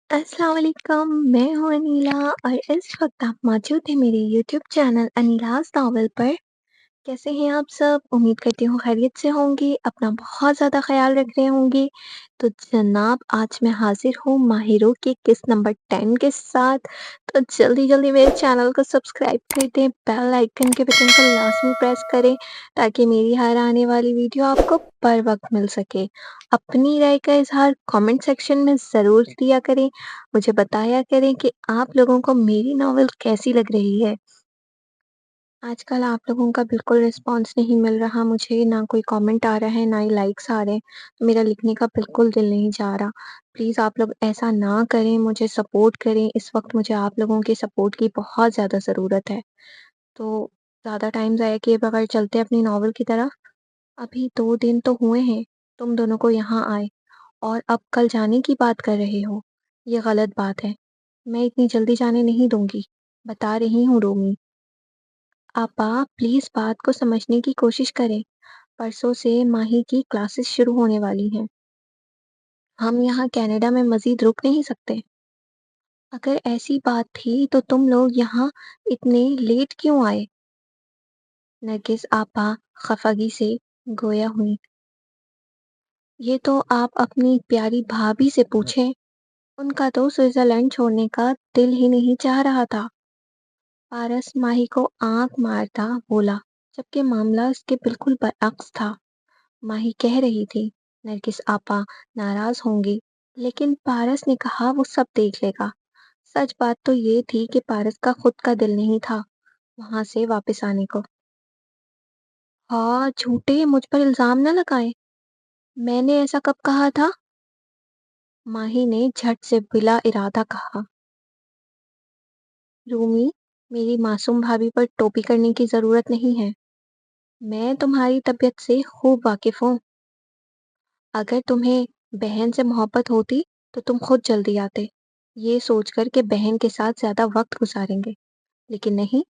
अस्सलाम वालेकुम, मैं हूँ अनीला और इस वक्त आप मौजूद हैं मेरे यूट्यूब चैनल अनीलाज़ नॉवल पर। कैसे हैं आप सब? उम्मीद करती हूँ खैरियत से होंगे, अपना बहुत ज़्यादा ख़्याल रख रहे होंगे। तो जनाब आज मैं हाज़िर हूँ माहिरों के किस्त नंबर 10 के साथ। तो जल्दी-जल्दी मेरे चैनल को सब्सक्राइब कर दें, बेल आइकन के बटन को लाज़मी प्रेस करें ताकि मेरी हर आने वाली वीडियो आपको बर वक़्त मिल सके। अपनी राय का इज़हार कमेंट सेक्शन में ज़रूर दिया करें। मुझे बताया करें कि आप लोगों को मेरी नॉवेल कैसी लग रही है। आजकल आप लोगों का बिल्कुल रिस्पॉन्स नहीं मिल रहा मुझे, ना कोई कमेंट आ रहा है, ना ही लाइक्स आ रहे हैं, तो मेरा लिखने का बिल्कुल दिल नहीं जा रहा। प्लीज़ आप लोग ऐसा ना करें, मुझे सपोर्ट करें, इस वक़्त मुझे आप लोगों के सपोर्ट की बहुत ज़्यादा ज़रूरत है। तो ज़्यादा टाइम ज़ाया किए बगैर चलते हैं अपनी नॉवेल की तरफ। अभी 2 दिन तो हुए हैं तुम दोनों को यहाँ आए और अब कल जाने की बात कर रहे हो। ये गलत बात है। मैं इतनी जल्दी जाने नहीं दूँगी, बता रही हूँ रोमी। आपा प्लीज़ बात को समझने की कोशिश करें। परसों से माही की क्लासेस शुरू होने वाली हैं। हम यहाँ कनाडा में मज़ीद रुक नहीं सकते। अगर ऐसी बात थी तो तुम लोग यहाँ इतने लेट क्यों आए? नरगिस आपा खफगी से गोया हुई। ये तो आप अपनी प्यारी भाभी से पूछें। उनका तो स्विट्ज़रलैंड छोड़ने का दिल ही नहीं चाह रहा था। पारस माही को आँख मारता बोला, जबकि मामला उसके बिल्कुल बरअक्स था। माही कह रही थी, नरगिस आपा नाराज होंगी, लेकिन पारस ने कहा वो सब देख लेगा। सच बात तो ये थी कि पारस का खुद का दिल नहीं था वहां से वापस आने को। हाँ झूठे मुझ पर इल्जाम न लगाएं। मैंने ऐसा कब कहा था? माही ने झट से बिला इरादा कहा। रूमी, मेरी मासूम भाभी पर टोपी करने की जरूरत नहीं है। मैं तुम्हारी तबीयत से खूब वाकिफ हूँ। अगर तुम्हें बहन से मोहब्बत होती तो तुम खुद जल्दी आते, ये सोचकर कि बहन के साथ ज्यादा वक्त गुजारेंगे। लेकिन नहीं,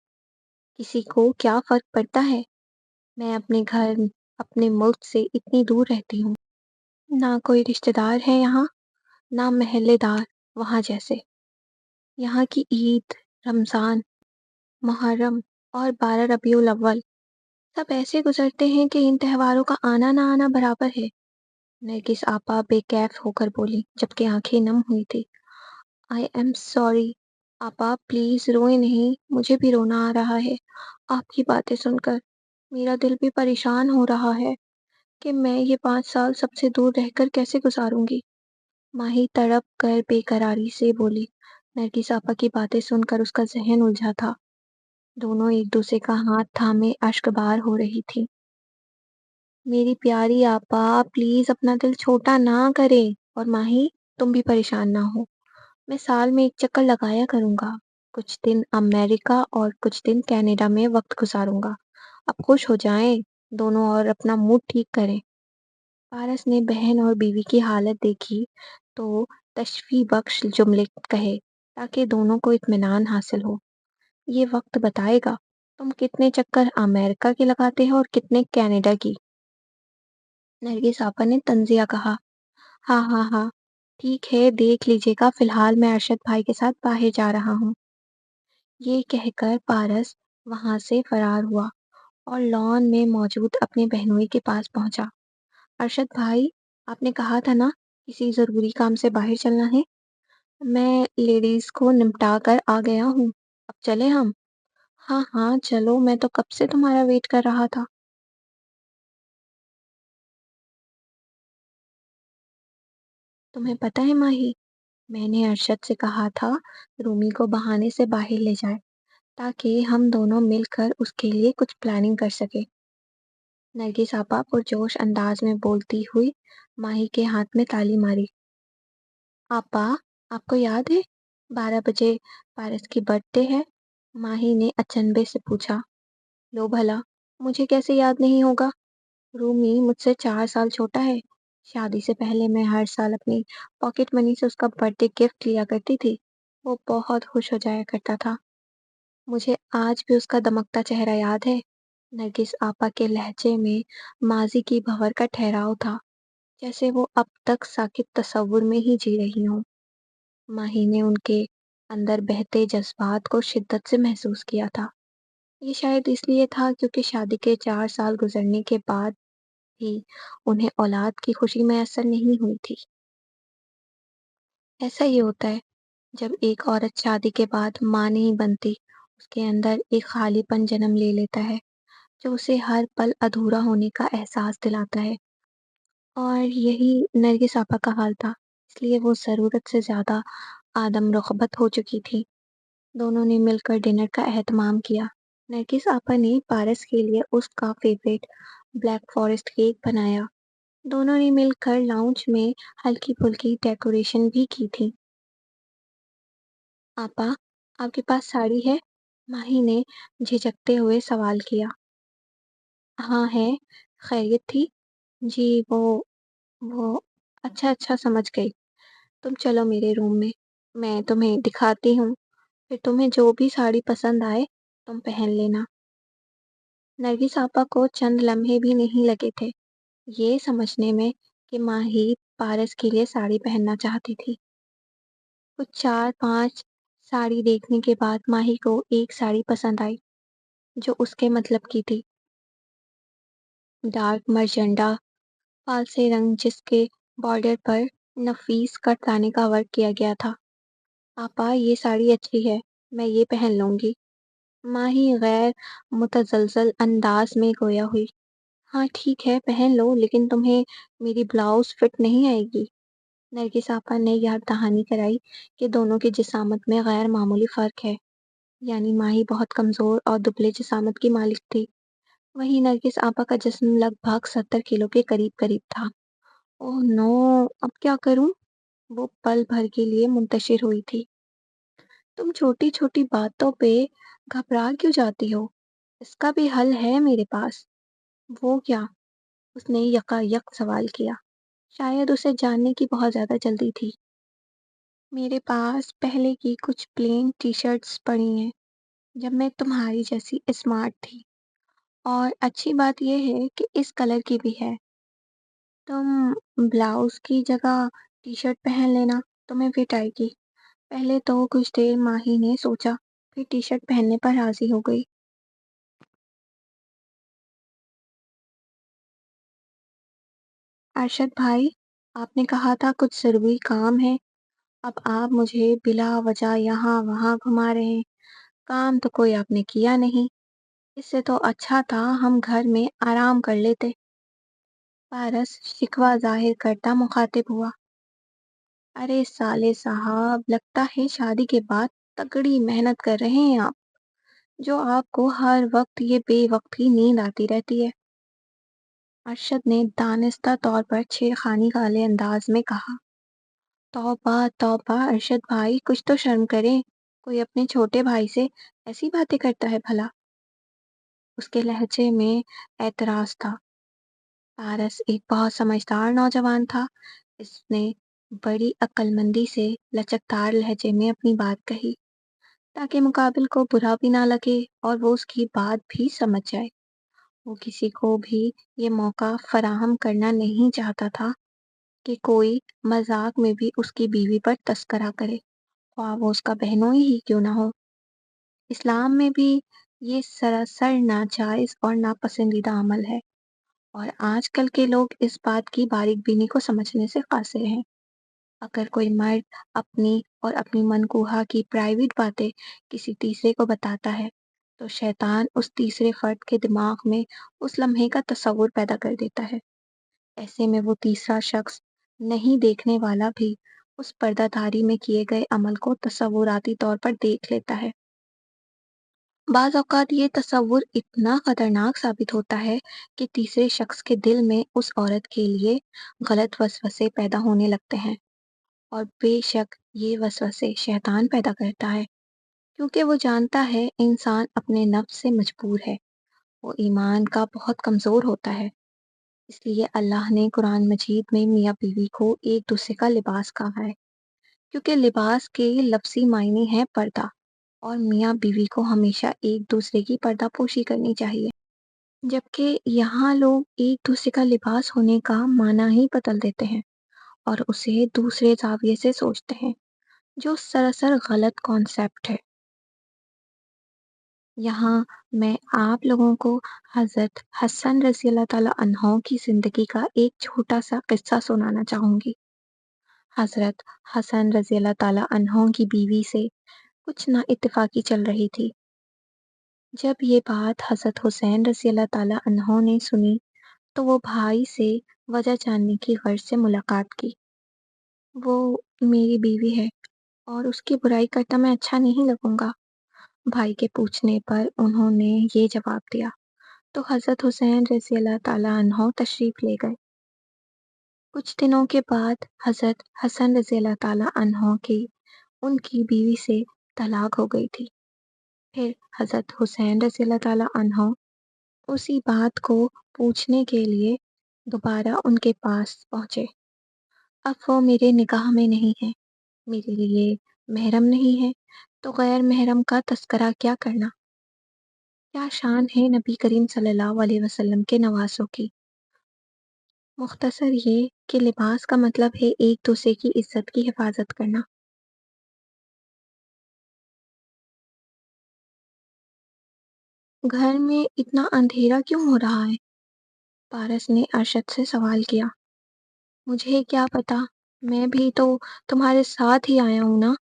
किसी को क्या फर्क पड़ता है। मैं अपने घर, अपने मुल्क से इतनी दूर रहती हूँ। ना कोई रिश्तेदार है यहाँ, ना महल्लेदार वहाँ जैसे। यहाँ की ईद, रमजान, मुहर्रम और 12 रबीउल अव्वल सब ऐसे गुजरते हैं कि इन त्योहारों का आना ना आना बराबर है। नरगिस आपा बेकैफ होकर बोली, जबकि आंखें नम हुई थी। I am sorry. आपा प्लीज रोए नहीं, मुझे भी रोना आ रहा है आपकी बातें सुनकर। मेरा दिल भी परेशान हो रहा है कि मैं ये 5 साल सबसे दूर रहकर कैसे गुजारूंगी। माही तड़प कर बेकरारी से बोली। नरगिस आपा की बातें सुनकर उसका जहन उलझा था। दोनों एक दूसरे का हाथ थामे अश्कबार हो रही थी। मेरी प्यारी आपा प्लीज अपना दिल छोटा ना करें। और माही, तुम भी परेशान ना हो। मैं साल में एक चक्कर लगाया करूंगा। कुछ दिन अमेरिका और कुछ दिन कनाडा में वक्त गुजारूंगा। अब खुश हो जाएं दोनों और अपना मूड ठीक करें। पारस ने बहन और बीवी की हालत देखी तो तशफी बख्श जुमले कहे ताकि दोनों को इत्मीनान हासिल हो। ये वक्त बताएगा तुम कितने चक्कर अमेरिका के लगाते हो और कितने कनाडा की। नरगिस आपा ने तंजिया कहा। हाँ हाँ हाँ, ठीक है देख लीजिएगा, फिलहाल मैं अरशद भाई के साथ बाहर जा रहा हूँ। ये कहकर पारस वहां से फरार हुआ और लॉन में मौजूद अपने बहनोई के पास पहुंचा। अरशद भाई, आपने कहा था ना किसी जरूरी काम से बाहर चलना है। मैं लेडीज को निपटा कर आ गया हूँ। अब चले हम? हाँ हाँ चलो, मैं तो कब से तुम्हारा वेट कर रहा था। तुम्हें पता है माही, मैंने अरशद से कहा था रूमी को बहाने से बाहर ले जाए ताकि हम दोनों मिलकर उसके लिए कुछ प्लानिंग कर सके। नरगिस आपा पुरजोश अंदाज में बोलती हुई माही के हाथ में ताली मारी। आपा, आपको याद है 12 बजे पारस की बर्थडे है? माही ने अचंभे से पूछा। लो भला, मुझे कैसे याद नहीं होगा। रूमी मुझसे 4 साल छोटा है। शादी से पहले मैं हर साल अपनी पॉकेट मनी से उसका बर्थडे गिफ्ट लिया करती थी। वो बहुत खुश हो जाया करता था। मुझे आज भी उसका दमकता चेहरा याद है। नरगिस आपा के लहजे में माजी की भंवर का ठहराव था, जैसे वो अब तक साकित तसव्वुर में ही जी रही हूँ। माही ने उनके अंदर बहते जज्बात को शिद्दत से महसूस किया था। ये शायद इसलिए था क्योंकि शादी के 4 साल गुजरने के बाद भी उन्हें औलाद की खुशी मैसर नहीं हुई थी। ऐसा ही होता है, जब एक औरत शादी के बाद माँ नहीं बनती, उसके अंदर एक खालीपन जन्म ले लेता है, जो उसे हर पल अधूरा होने का एहसास दिलाता है। और यही नरगिस आपा का हाल था, इसलिए वो ज़रूरत से ज़्यादा आदम रग़बत हो चुकी थी। दोनों ने मिलकर डिनर का एहतमाम किया। नरगिस आपा ने पारस के लिए उसका फेवरेट ब्लैक फॉरेस्ट केक बनाया। दोनों ने मिलकर लाउंज में हल्की-फुल्की डेकोरेशन भी की थी। आपा, आपके पास साड़ी है? माही ने झिझकते हुए सवाल किया। हाँ है, खैरियत थी? जी वो अच्छा अच्छा समझ गई। तुम चलो मेरे रूम में, मैं तुम्हें दिखाती हूँ, फिर तुम्हें जो भी साड़ी पसंद आए तुम पहन लेना। नरगिस आपा को चंद लम्हे भी नहीं लगे थे ये समझने में कि माही पारस के लिए साड़ी पहनना चाहती थी। कुछ 4-5 साड़ी देखने के बाद माही को एक साड़ी पसंद आई जो उसके मतलब की थी। डार्क मर्जेंटा फालसे रंग जिसके बॉर्डर पर नफीस कटदाने का वर्क किया गया था। आपा ये साड़ी अच्छी है, मैं ये पहन लूंगी। माही गैर मुतजलसल अंदाज में गोया हुई। हाँ ठीक है पहन लो लेकिन तुम्हें मेरी ब्लाउज फिट नहीं आएगी। नरगिस आपा ने याद दहानी कराई कि दोनों की जिसामत में गैर मामूली फर्क है। यानी माही बहुत कमजोर और दुबले जिसामत की मालिक थी, वहीं नरगिस आपा का जिस्म लगभग 70 किलो के करीब करीब था। ओह नो, अब क्या करूं? वो पल भर के लिए मुंतशिर हुई थी। तुम छोटी छोटी बातों पे घबरा क्यों जाती हो? इसका भी हल है मेरे पास। वो क्या? उसने यकायक सवाल किया। शायद उसे जानने की बहुत ज्यादा जल्दी थी। मेरे पास पहले की कुछ प्लेन टी शर्ट्स पड़ी हैं, जब मैं तुम्हारी जैसी स्मार्ट थी। और अच्छी बात यह है कि इस कलर की भी है। तुम ब्लाउज की जगह टी शर्ट पहन लेना, तुम्हें फिट आएगी। पहले तो कुछ देर माही ने सोचा, फिर टी शर्ट पहनने पर राजी हो गई। अरशद भाई, आपने कहा था कुछ जरूरी काम है, अब आप मुझे बिला वजह यहाँ वहाँ घुमा रहे हैं। काम तो कोई आपने किया नहीं, इससे तो अच्छा था हम घर में आराम कर लेते। पारस शिकवा जाहिर करता मुखातिब हुआ। अरे साले साहब, लगता है शादी के बाद तगड़ी मेहनत कर रहे हैं आप, जो आपको हर वक्त ये बेवक्त नींद आती रहती है। अरशद ने दानिस्ता तौर पर छेड़खानी वाले अंदाज में कहा। तौबा तौबा अरशद भाई, कुछ तो शर्म करें। कोई अपने छोटे भाई से ऐसी बातें करता है भला? उसके लहजे में एतराज था। पारस एक बहुत समझदार नौजवान था। इसने बड़ी अक्लमंदी से लचकदार लहजे में अपनी बात कही, ताकि मुकाबिल को बुरा भी ना लगे और वो उसकी बात भी समझ जाए। वो किसी को भी ये मौका फराहम करना नहीं चाहता था कि कोई मजाक में भी उसकी बीवी पर तस्करा करे, ख्वाह वो उसका बहनोई ही क्यों ना हो। इस्लाम में भी ये सरासर नाजायज और नापसंदीदा अमल है, और आजकल के लोग इस बात की बारीक-बीनी को समझने से कासिर हैं। अगर कोई मर्द अपनी और अपनी मनकूहा की प्राइवेट बातें किसी तीसरे को बताता है, तो शैतान उस तीसरे फर्द के दिमाग में उस लम्हे का तस्वुर पैदा कर देता है। ऐसे में वो तीसरा शख्स नहीं देखने वाला भी उस पर्दाधारी में किए गए अमल को तस्वुराती तौर पर देख लेता है। बाज़ औक़ात ये तसव्वुर इतना ख़तरनाक साबित होता है कि तीसरे शख़्स के दिल में उस औरत के लिए गलत वसवसे पैदा होने लगते हैं, और बेशक ये वसवसे शैतान पैदा करता है, क्योंकि वो जानता है इंसान अपने नफ्स से मजबूर है, वो ईमान का बहुत कमज़ोर होता है। इसलिए अल्लाह ने कुरान मजीद में मियाँ-बीवी को एक दूसरे का लिबास कहा है, क्योंकि लिबास के लफ्ज़ी मायने हैं पर्दा, और मियाँ-बीवी को हमेशा एक दूसरे की पर्दापोशी करनी चाहिए। जबकि यहाँ लोग एक दूसरे का लिबास होने का माना ही बदल देते हैं और उसे दूसरे ज़ाविये से सोचते हैं। جو سراسر غلط کانسیپٹ ہے۔ یہاں میں آپ لوگوں کو حضرت حسن رضی اللہ تعالیٰ عنہ کی زندگی کا ایک چھوٹا سا قصہ سنانا چاہوں گی۔ حضرت حسن رضی اللہ تعالیٰ عنہ کی بیوی سے کچھ نا اتفاقی چل رہی تھی۔ جب یہ بات حضرت حسین رضی اللہ تعالیٰ عنہ نے سنی تو وہ بھائی سے وجہ جاننے کی غرض سے ملاقات کی۔ وہ میری بیوی ہے اور اس کی برائی کرتا میں اچھا نہیں لگوں گا، بھائی کے پوچھنے پر انہوں نے یہ جواب دیا تو حضرت حسین رضی اللہ تعالیٰ عنہ تشریف لے گئے۔ کچھ دنوں کے بعد حضرت حسن رضی اللہ تعالیٰ عنہ کی ان کی بیوی سے طلاق ہو گئی تھی۔ پھر حضرت حسین رضی اللہ تعالیٰ عنہ اسی بات کو پوچھنے کے لیے دوبارہ ان کے پاس پہنچے۔ اب وہ میرے نکاح میں نہیں ہے، میرے لیے محرم نہیں ہے، تو غیر محرم کا تذکرہ کیا کرنا؟ کیا شان ہے نبی کریم صلی اللہ علیہ وسلم کے نواسوں کی؟ مختصر یہ کہ لباس کا مطلب ہے ایک دوسرے کی عزت کی حفاظت کرنا۔ گھر میں اتنا اندھیرا کیوں ہو رہا ہے؟ پارس نے ارشد سے سوال کیا۔ مجھے کیا پتا، میں بھی تو تمہارے ساتھ ہی آیا ہوں نا۔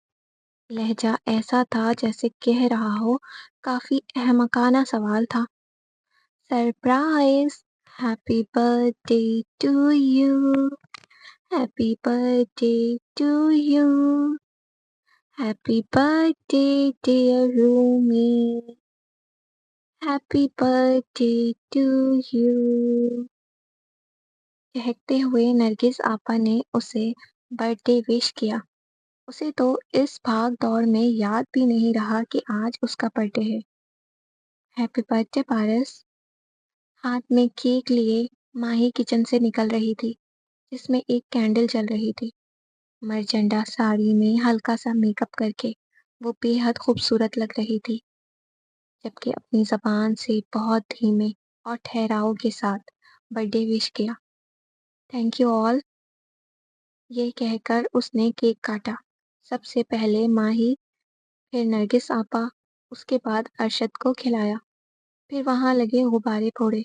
لہجہ ایسا تھا جیسے کہہ رہا ہو کافی احمقانہ سوال تھا۔ Surprise! Happy birthday to you, happy birthday to you, happy birthday dear Romi, happy birthday to you. کہتے ہوئے نرگس آپا نے اسے برتھ ڈے وش کیا۔ اسے تو اس بھاگ دوڑ میں یاد بھی نہیں رہا کہ آج اس کا برتھ ڈے ہے۔ ہیپی برتھ ڈے پارس! ہاتھ میں کیک لیے ماہی کچن سے نکل رہی تھی، جس میں ایک کینڈل جل رہی تھی۔ مرجنڈا ساڑی میں ہلکا سا میک اپ کر کے وہ بے حد خوبصورت لگ رہی تھی، جبکہ اپنی زبان سے بہت دھیمے اور ٹھہراؤ کے ساتھ برتھ ڈے وش کیا۔ Thank you all! یہ کہہ کر اس نے کیک کاٹا۔ سب سے پہلے ماہی، پھر نرگس آپا، اس کے بعد ارشد کو کھلایا۔ پھر وہاں لگے غبارے پھوڑے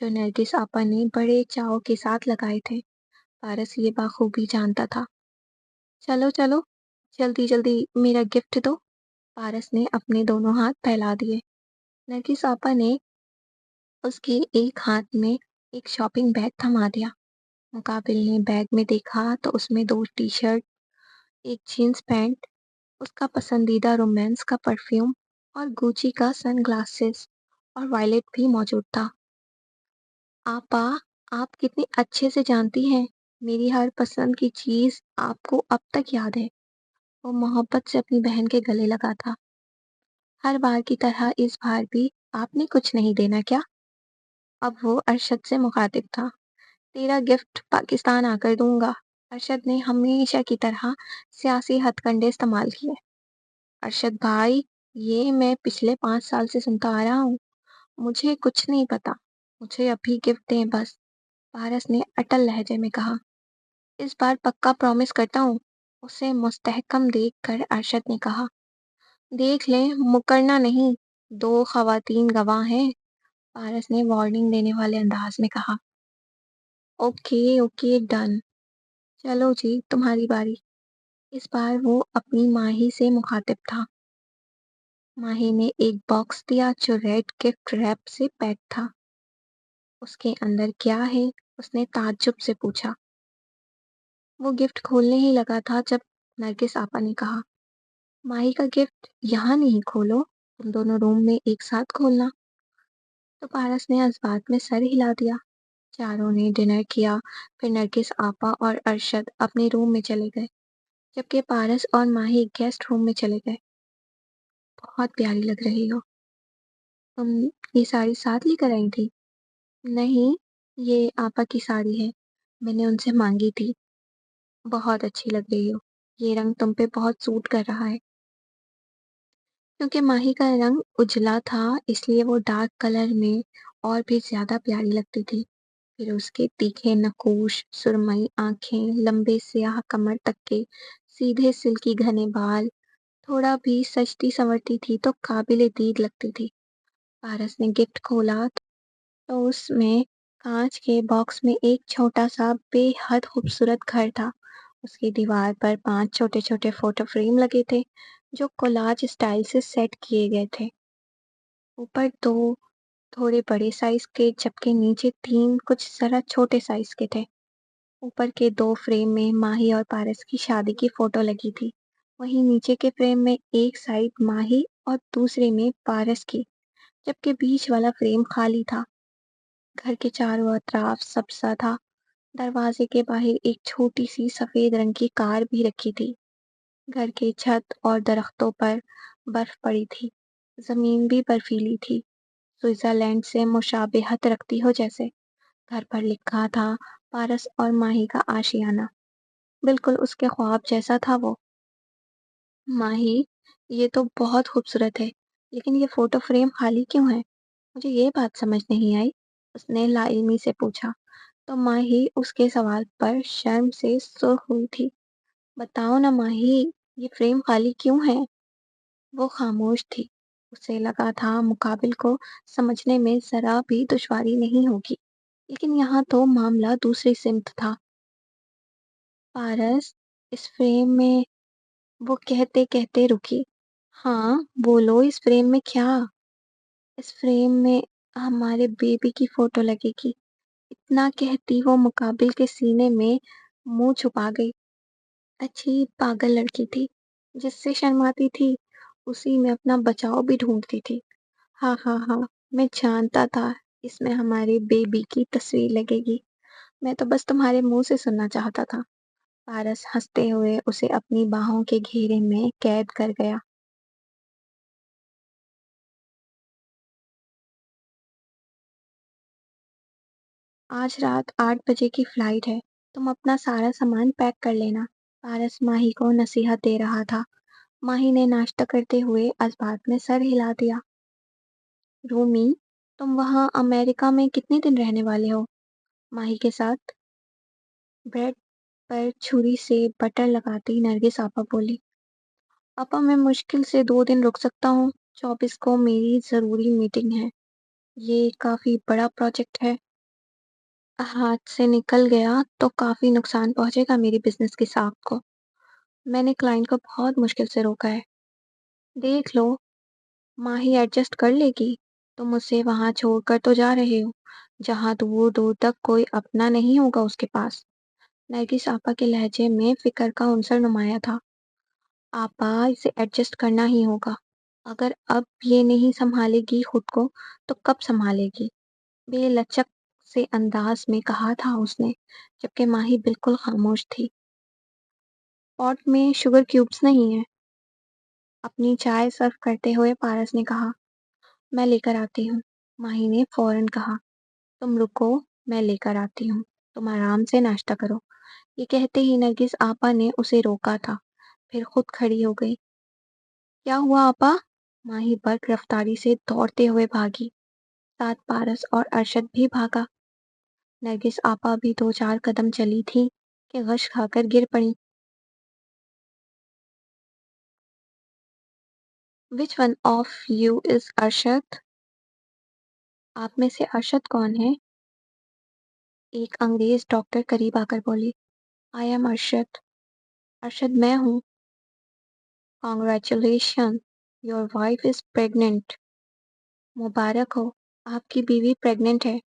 جو نرگس آپا نے بڑے چاؤ کے ساتھ لگائے تھے۔ پارس یہ بخوبی جانتا تھا۔ چلو چلو، جلدی جلدی میرا گفٹ دو۔ پارس نے اپنے دونوں ہاتھ پھیلا دیے۔ نرگس آپا نے اس کے ایک ہاتھ میں ایک شاپنگ بیگ تھما دیا۔ مقابل نے بیگ میں دیکھا تو اس میں 2 ٹی شرٹ، ایک جینس پینٹ، اس کا پسندیدہ رومانس کا پرفیوم اور گوچی کا سن گلاسز اور وائلٹ بھی موجود تھا۔ آپا، آپ کتنی اچھے سے جانتی ہیں میری ہر پسند کی چیز آپ کو اب تک یاد ہے۔ وہ محبت سے اپنی بہن کے گلے لگا تھا۔ ہر بار کی طرح اس بار بھی آپ نے کچھ نہیں دینا کیا؟ اب وہ ارشد سے مخاطب تھا۔ تیرا گفٹ پاکستان آ کر دوں گا۔ ارشد نے ہمیشہ کی طرح سیاسی ہتھ کنڈے استعمال کیے۔ ارشد بھائی، یہ میں پچھلے 5 سال سے سنتا آ رہا ہوں، مجھے کچھ نہیں پتا، مجھے ابھی گفٹ دیں بس، پارس نے اٹل لہجے میں کہا۔ اس بار پکا پرومس کرتا ہوں، اسے مستحکم دیکھ کر ارشد نے کہا۔ دیکھ لیں، مکرنا نہیں، 2 خواتین گواہ ہیں، پارس نے وارننگ دینے والے انداز میں کہا۔ اوکے اوکے ڈن، چلو جی تمہاری باری۔ اس بار وہ اپنی ماہی سے مخاطب تھا۔ ماہی نے ایک باکس دیا جو ریڈ گفٹ ریپ سے پیک تھا۔ اس کے اندر کیا ہے؟ اس نے تعجب سے پوچھا۔ وہ گفٹ کھولنے ہی لگا تھا جب نرگس آپا نے کہا، ماہی کا گفٹ یہاں نہیں کھولو، تم دونوں روم میں ایک ساتھ کھولنا۔ تو پارس نے اس بات میں سر ہلا دیا۔ چاروں نے ڈنر کیا، پھر نرگس آپا اور ارشد اپنے روم میں چلے گئے، جبکہ پارس اور ماہی گیسٹ روم میں چلے گئے۔ بہت پیاری لگ رہی ہو، تم یہ ساڑی ساتھ لے کر آئی تھی؟ نہیں، یہ آپا کی ساڑی ہے، میں نے ان سے مانگی تھی۔ بہت اچھی لگ رہی ہو، یہ رنگ تم پہ بہت سوٹ کر رہا ہے۔ کیونکہ ماہی کا رنگ اجلا تھا اس لیے وہ ڈارک کلر میں اور بھی زیادہ پیاری لگتی تھی۔ پھر اس کے تیکھے نقوش، سرمئی آنکھیں، لمبے سیاہ کمر تک کے सीधे सिल्की घने बाल, थोड़ा भी सजती संवरती थी तो काबिले दीद लगती थी। पारस ने गिफ्ट खोला तो उसमें कांच के बॉक्स में एक छोटा सा बेहद खूबसूरत घर था। उसकी दीवार पर 5 छोटे-छोटे फोटो फ्रेम लगे थे, जो कोलाज स्टाइल से सेट किए गए थे। ऊपर 2 थोड़े बड़े साइज के, जबकि नीचे 3 कुछ ज़रा छोटे साइज के थे। ऊपर के 2 फ्रेम में माही और पारस की शादी की फोटो लगी थी। वहीं नीचे के फ्रेम में एक साइड माही और दूसरे में पारस की, जबकि बीच वाला फ्रेम खाली था। घर के चारों अतराफ सब्जा था। दरवाजे के बाहर एक छोटी सी सफेद रंग की कार भी रखी थी। घर के छत और दरख्तों पर बर्फ पड़ी थी। जमीन भी बर्फीली थी, स्विट्जरलैंड से मुशाबिहत रखती हो जैसे। घर पर लिखा था, पारस और माही का आशियाना। बिल्कुल उसके ख्वाब जैसा था वो। माही, ये तो बहुत खूबसूरत है, लेकिन ये फोटो फ्रेम खाली क्यों है? मुझे ये बात समझ नहीं आई, उसने लाइल्मी से पूछा। तो माही उसके सवाल पर शर्म से सुर्ख हुई थी। बताओ ना माही, ये फ्रेम खाली क्यों है? वो खामोश थी। उसे लगा था मुकाबिल को समझने में जरा भी दुश्वारी नहीं होगी, लेकिन यहाँ तो मामला दूसरी सिमत था। पारस, इस फ्रेम में, वो कहते कहते रुकी। हाँ बोलो, इस फ्रेम में क्या? इस फ्रेम में हमारे बेबी की फोटो लगेगी। इतना कहती वो मुकाबिल के सीने में मुंह छुपा गई। अच्छी पागल लड़की थी, जिससे शर्माती थी उसी में अपना बचाव भी ढूंढती थी। हाँ हाँ हाँ, मैं जानता था इसमें हमारे बेबी की तस्वीर लगेगी। मैं तो बस तुम्हारे मुंह से सुनना चाहता था। पारस हंसते हुए उसे अपनी बाहों के घेरे में कैद कर गया। आज रात 8 बजे की फ्लाइट है। तुम अपना सारा सामान पैक कर लेना। पारस माही को नसीहत दे रहा था। माही ने नाश्ता करते हुए असबाब में सर हिला दिया। रूमी, तुम वहाँ अमेरिका में कितने दिन रहने वाले हो? माही के साथ ब्रेड पर छुरी से बटर लगाती नरगिस आपा बोली। आपा, मैं मुश्किल से 2 दिन रुक सकता हूँ। 24 को मेरी ज़रूरी मीटिंग है। ये काफ़ी बड़ा प्रोजेक्ट है। हाथ से निकल गया तो काफ़ी नुकसान पहुंचेगा मेरी बिजनेस की साख को। मैंने क्लाइंट को बहुत मुश्किल से रोका है। देख लो, माही एडजस्ट कर लेगी। तुम उसे वहां छोड़कर तो जा रहे हो, जहां दूर दूर तक कोई अपना नहीं होगा उसके पास। नरगिस आपा के लहजे में फिक्र का उनसर नुमाया था। आपा, इसे एडजस्ट करना ही होगा। अगर अब ये नहीं संभालेगी खुद को, तो कब संभालेगी? बेलचक से अंदाज में कहा था उसने, जबकि माही बिल्कुल खामोश थी। पॉट में शुगर क्यूब्स नहीं है। अपनी चाय सर्व करते हुए पारस ने कहा। मैं लेकर आती हूँ। माही ने फौरन कहा। तुम रुको, मैं लेकर आती हूँ। तुम आराम से नाश्ता करो। ये कहते ही नरगिस आपा ने उसे रोका था, फिर खुद खड़ी हो गई। क्या हुआ आपा? माही बर्क रफ्तारी से दौड़ते हुए भागी। साथ पारस और अरशद भी भागा। नरगिस आपा भी 2-4 कदम चली थी कि गश खाकर गिर पड़ी। Which one of you is Arshad? आप में से अरशद कौन है? एक अंग्रेज डॉक्टर करीब आकर बोली। I am Arshad. अरशद मैं हूँ। Congratulation, your wife is pregnant. मुबारक हो, आपकी बीवी प्रेग्नेंट है।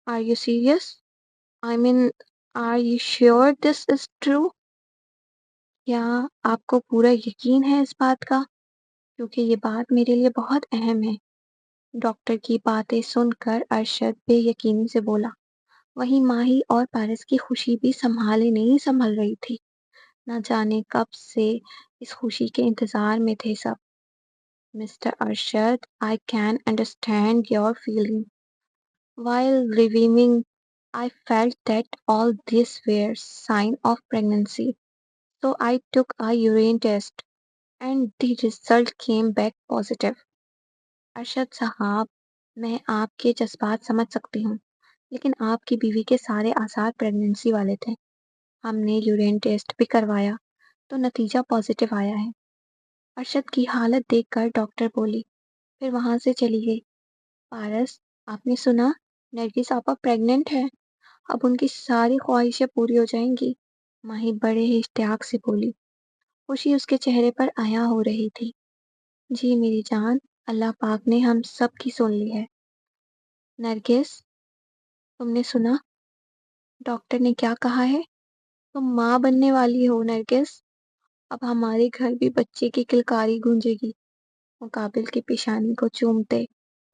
Are you serious? I mean, are you sure this is true? क्या आपको पूरा यकीन है इस बात का? क्योंकि ये बात मेरे लिए बहुत अहम है। डॉक्टर की बातें सुनकर अरशद बेयकीनी से बोला। वहीं माही और पारस की खुशी भी संभाले नहीं संभल रही थी। न जाने कब से इस खुशी के इंतजार में थे सब। Mister Arshad, I can understand your feeling. While reviewing, I felt that all these were signs of pregnancy. So I took a urine test and the result came back positive. Arshad साहब, मैं आपके जज्बात समझ सकती हूँ, लेकिन आपकी बीवी के सारे आसार प्रेगनेंसी वाले थे। हमने यूरिन टेस्ट भी करवाया, تو نتیجہ پازیٹیو آیا ہے۔ ارشد کی حالت دیکھ کر ڈاکٹر بولی، پھر وہاں سے چلی گئی۔ پارس، آپ نے سنا؟ نرگس آپا پریگننٹ ہے۔ اب ان کی ساری خواہشیں پوری ہو جائیں گی۔ ماہی بڑے ہی اشتیاق سے بولی۔ خوشی اس کے چہرے پر عیاں ہو رہی تھی۔ جی میری جان، اللہ پاک نے ہم سب کی سن لی ہے۔ نرگس، تم نے سنا ڈاکٹر نے کیا کہا ہے؟ تم ماں بننے والی ہو نرگس۔ اب ہمارے گھر بھی بچے کی کلکاری گونجے گی۔ مقابل کی پیشانی کو چومتے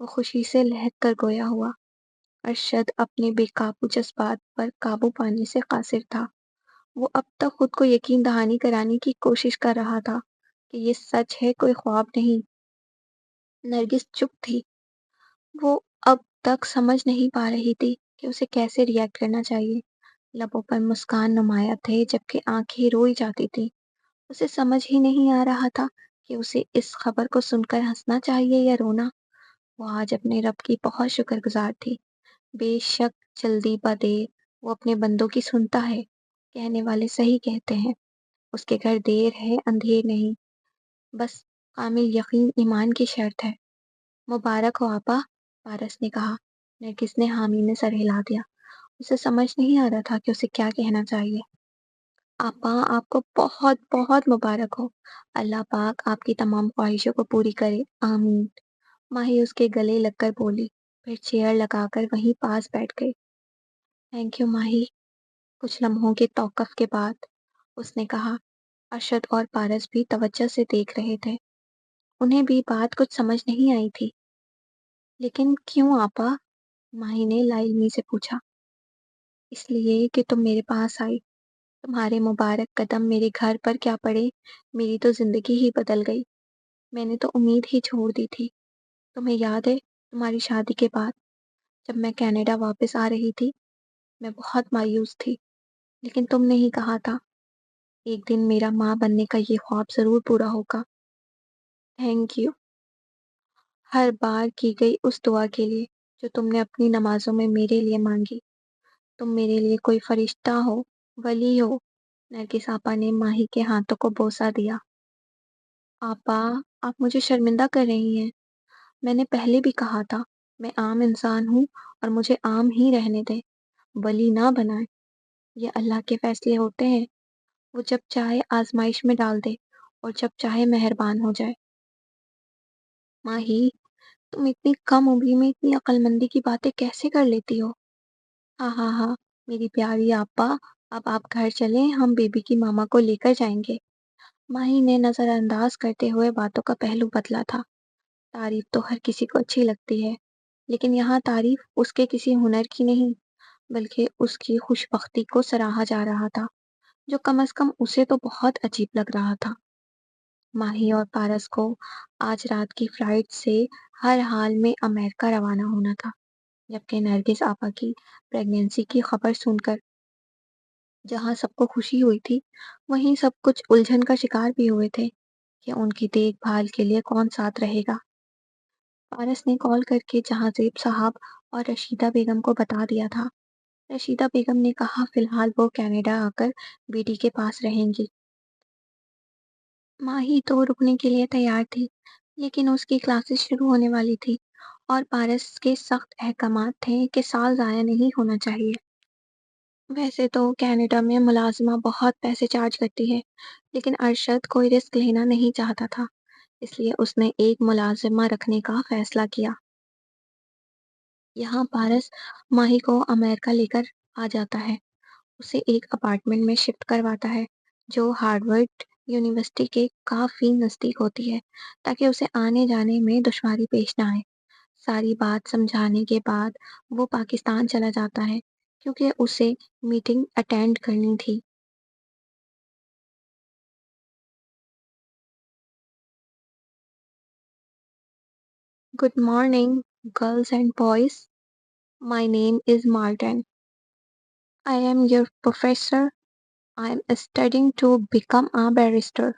وہ خوشی سے لہک کر گویا ہوا۔ ارشد اپنے بے قابو جذبات پر قابو پانے سے قاصر تھا۔ وہ اب تک خود کو یقین دہانی کرانے کی کوشش کر رہا تھا کہ یہ سچ ہے، کوئی خواب نہیں۔ نرگس چپ تھی۔ وہ اب تک سمجھ نہیں پا رہی تھی کہ اسے کیسے ریئیکٹ کرنا چاہیے۔ لبوں پر مسکان نمایاں تھے جبکہ آنکھیں روئی جاتی تھی۔ اسے سمجھ ہی نہیں آ رہا تھا کہ اسے اس خبر کو سن کر ہنسنا چاہیے یا رونا۔ وہ آج اپنے رب کی بہت شکر گزار تھی۔ بے شک جلدی بدیر وہ اپنے بندوں کی سنتا ہے۔ کہنے والے صحیح کہتے ہیں، اس کے گھر دیر ہے اندھیر نہیں۔ بس کامل یقین ایمان کی شرط ہے۔ مبارک ہو آپا، پارس نے کہا۔ نرگس نے حامی میں سر ہلا دیا۔ اسے سمجھ نہیں آ رہا تھا کہ اسے کیا کہنا چاہیے۔ آپا، آپ کو بہت بہت مبارک ہو۔ اللہ پاک آپ کی تمام خواہشوں کو پوری کرے، آمین۔ ماہی اس کے گلے لگ کر بولی، پھر چیئر لگا کر وہیں پاس بیٹھ گئی۔ تھینک یو ماہی۔ کچھ لمحوں کے توقف کے بعد اس نے کہا۔ ارشد اور پارس بھی توجہ سے دیکھ رہے تھے۔ انہیں بھی بات کچھ سمجھ نہیں آئی تھی۔ لیکن کیوں آپا؟ ماہی نے لا علمی سے پوچھا۔ اس لیے کہ تم میرے پاس آئی۔ تمہارے مبارک قدم میرے گھر پر کیا پڑے، میری تو زندگی ہی بدل گئی۔ میں نے تو امید ہی چھوڑ دی تھی۔ تمہیں یاد ہے تمہاری شادی کے بعد جب میں کینیڈا واپس آ رہی تھی، میں بہت مایوس تھی، لیکن تم نے ہی کہا تھا ایک دن میرا ماں بننے کا یہ خواب ضرور پورا ہوگا۔ تھینک یو ہر بار کی گئی اس دعا کے لیے جو تم نے اپنی نمازوں میں میرے لیے مانگی۔ تم میرے لیے کوئی فرشتہ ہو، ولی ہو۔ نرگس آپا نے ماہی کے ہاتھوں کو بوسہ دیا۔ آپا، آپ مجھے شرمندہ کر رہی ہیں۔ میں نے پہلے بھی کہا تھا میں عام انسان ہوں اور مجھے عام ہی رہنے دیں، ولی نہ بنائیں۔ یہ اللہ کے فیصلے ہوتے ہیں، وہ جب چاہے آزمائش میں ڈال دے اور جب چاہے مہربان ہو جائے۔ ماہی، تم اتنی کم عمری میں اتنی عقل مندی کی باتیں کیسے کر لیتی ہو؟ ہاں ہاں ہاں میری پیاری آپا، اب آپ گھر چلیں، ہم بیبی کی ماما کو لے کر جائیں گے۔ ماہی نے نظر انداز کرتے ہوئے باتوں کا پہلو بدلا تھا۔ تعریف تو ہر کسی کو اچھی لگتی ہے، لیکن یہاں تعریف اس کے کسی ہنر کی نہیں بلکہ اس کی خوش بختی کو سراہا جا رہا تھا، جو کم از کم اسے تو بہت عجیب لگ رہا تھا۔ ماہی اور پارس کو آج رات کی فلائٹ سے ہر حال میں امریکہ روانہ ہونا تھا، جبکہ نرگس آپا کی پریگنینسی کی خبر سن کر جہاں سب کو خوشی ہوئی تھی، وہیں سب کچھ الجھن کا شکار بھی ہوئے تھے کہ ان کی دیکھ بھال کے لیے کون ساتھ رہے گا۔ پارس نے کال کر کے جہازیب صاحب اور رشیدہ بیگم کو بتا دیا تھا۔ رشیدہ بیگم نے کہا فی الحال وہ کینیڈا آ کر بیٹی کے پاس رہیں گی۔ ماہی تو رکنے کے لیے تیار تھی، لیکن اس کی کلاسز شروع ہونے والی تھی اور پارس کے سخت احکامات تھے کہ سال ضائع نہیں ہونا چاہیے۔ ویسے تو کینیڈا میں ملازمہ بہت پیسے چارج کرتی ہے، لیکن ارشد کوئی رسک لینا نہیں چاہتا تھا، اس لیے اس نے ایک ملازمہ رکھنے کا فیصلہ کیا۔ یہاں پارس ماہی کو امریکہ لے کر آ جاتا ہے، اسے ایک اپارٹمنٹ میں شفٹ کرواتا ہے جو ہارورڈ یونیورسٹی کے کافی نزدیک ہوتی ہے تاکہ اسے آنے جانے میں دشواری پیش نہ آئے۔ ساری بات سمجھانے کے بعد وہ پاکستان چلا جاتا ہے کیونکہ اسے میٹنگ اٹینڈ کرنی تھی۔ Good morning girls and boys, my name is Martin, I am your professor, I am studying to become a barrister,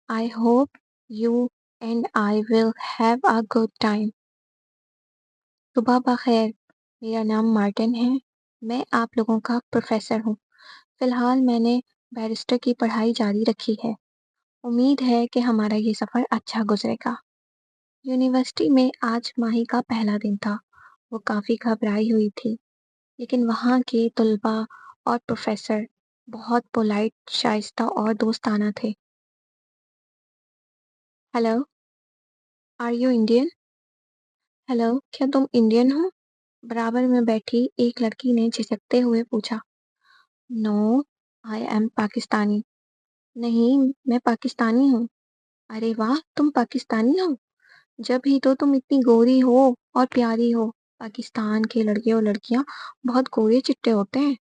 I hope you and I will have a good time. صبح بخیر، میرا نام Martin ہے، میں آپ لوگوں کا professor ہوں۔ فی الحال میں نے बैरिस्टर की पढ़ाई जारी रखी है। उम्मीद है कि हमारा ये सफ़र अच्छा गुजरेगा। यूनिवर्सिटी में आज माही का पहला दिन था। वो काफ़ी घबराई हुई थी, लेकिन वहाँ के तलबा और प्रोफेसर बहुत पोलाइट, शाइस्ता और दोस्ताना थे। Hello, are you Indian? Hello, क्या तुम इंडियन हो? बराबर में बैठी एक लड़की ने झिझकते हुए पूछा। No, I am Pakistani. नहीं, मैं पाकिस्तानी हूँ। अरे वाह, तुम पाकिस्तानी हो? जब ही तो तुम इतनी गोरी हो और प्यारी हो। पाकिस्तान के लड़के और लड़कियां बहुत गोरे चिट्टे होते हैं।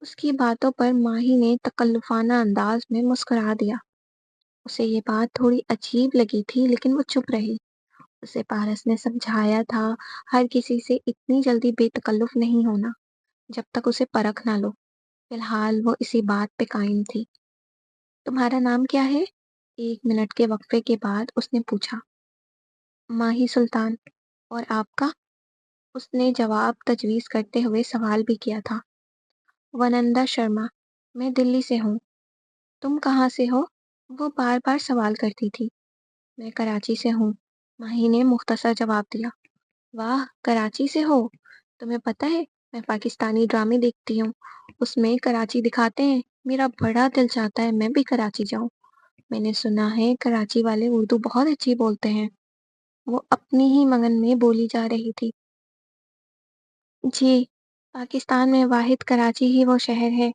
उसकी बातों पर माही ने तकल्लुफाना अंदाज में मुस्कुरा दिया। उसे ये बात थोड़ी अजीब लगी थी, लेकिन वो चुप रही। उसे पारस ने समझाया था, हर किसी से इतनी जल्दी बेतकल्लुफ नहीं होना, जब तक उसे परख ना लो। फिलहाल वो इसी बात पे कायम थी। तुम्हारा नाम क्या है? 1 मिनट के वक्फे के बाद उसने पूछा। माही सुल्तान। और आपका? उसने जवाब तजवीज़ करते हुए सवाल भी किया था। वनंदा शर्मा। मैं दिल्ली से हूँ। तुम कहाँ से हो? वो बार-बार सवाल करती थी। मैं कराची से हूँ। माही ने मुख्तसर जवाब दिया। वाह, कराची से हो? तुम्हें पता है, मैं पाकिस्तानी ड्रामे देखती हूँ। उसमें कराची दिखाते हैं। मेरा बड़ा दिल चाहता है मैं भी कराची जाऊँ। मैंने सुना है कराची वाले उर्दू बहुत अच्छी बोलते हैं। वो अपनी ही मगन में बोली जा रही थी। जी, पाकिस्तान में वाहिद कराची ही वो शहर है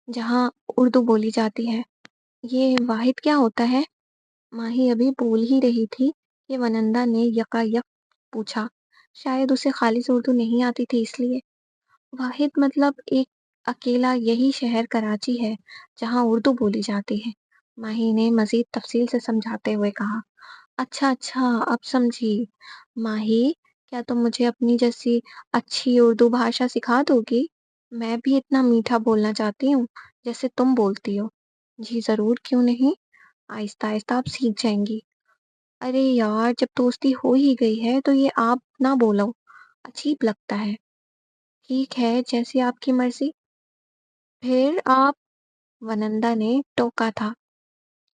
जहाँ उर्दू बोली जाती है। ये वाहिद क्या होता है? माही अभी बोल ही रही थी कि वनंदा ने यकायक पूछा। शायद उसे खालिस उर्दू नहीं आती थी इसलिए। वाहिद मतलब एक अकेला यही शहर कराची है जहाँ उर्दू बोली जाती है। माही ने मजीद तफसील से समझाते हुए कहा। अच्छा अच्छा, अब समझी। माही, क्या तुम मुझे अपनी जैसी अच्छी उर्दू भाषा सिखा दोगी? मैं भी इतना मीठा बोलना चाहती हूँ जैसे तुम बोलती हो। जी जरूर, क्यों नहीं। आहिस्ता आहिस्ता आप सीख जाएंगी। अरे यार, जब दोस्ती हो ही गई है तो ये आप ना बोलो, अजीब लगता है। ठीक है, जैसी आपकी मर्जी। फिर आप? वनंदा ने टोका था।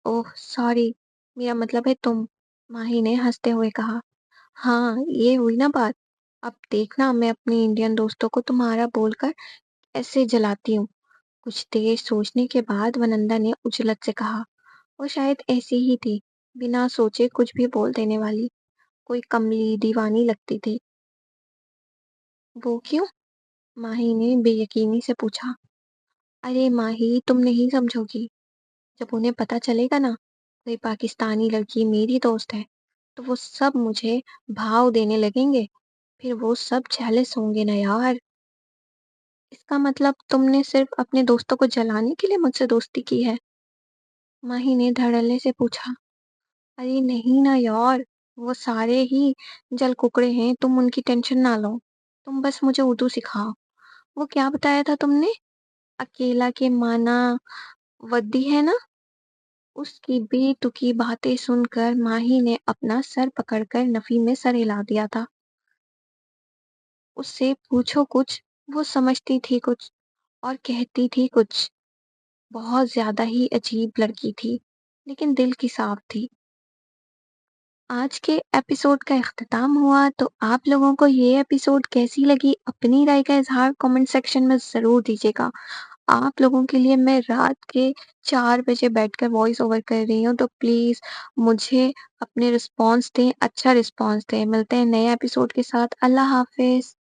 ओह सॉरी, मेरा मतलब है तुम। माही ने हंसते हुए कहा। हाँ, ये हुई ना बात। अब देखना मैं अपने इंडियन दोस्तों को तुम्हारा बोलकर ऐसे जलाती हूँ। कुछ देर सोचने के बाद वनंदा ने उजलत से कहा। वो शायद ऐसी ही थी, बिना सोचे कुछ भी बोल देने वाली। कोई कमली दीवानी लगती थी। वो क्यों? माही ने बेयकीनी से पूछा। अरे माही, तुम नहीं समझोगी। जब उन्हें पता चलेगा ना, कोई पाकिस्तानी लड़की मेरी दोस्त है, तो वो सब मुझे भाव देने लगेंगे। फिर वो सब जेलस होंगे ना यार। इसका मतलब तुमने सिर्फ अपने दोस्तों को जलाने के लिए मुझसे दोस्ती की है? माही ने धड़ल्ले से पूछा। अरे नहीं ना यार, वो सारे ही जल कुकड़े हैं, तुम उनकी टेंशन ना लो। तुम बस मुझे उर्दू सिखाओ। वो क्या बताया था तुमने? अकेला के माना वद्दी है ना? उसकी बेतुकी बातें सुनकर माही ने अपना सर पकड़कर नफी में सर हिला दिया था। उससे पूछो कुछ, वो समझती थी कुछ और कहती थी कुछ। बहुत ज्यादा ही अजीब लड़की थी, लेकिन दिल की साफ थी। आज के एपिसोड का इख्तिताम हुआ, तो आप लोगों को ये एपिसोड कैसी लगी अपनी राय का इजहार कमेंट सेक्शन में ज़रूर दीजिएगा। आप लोगों के लिए मैं रात के 4 बजे बैठकर वॉइस ओवर कर रही हूँ, तो प्लीज़ मुझे अपने रिस्पॉन्स दें, अच्छा रिस्पॉन्स दें। मिलते हैं नए एपिसोड के साथ। अल्लाह हाफिज़।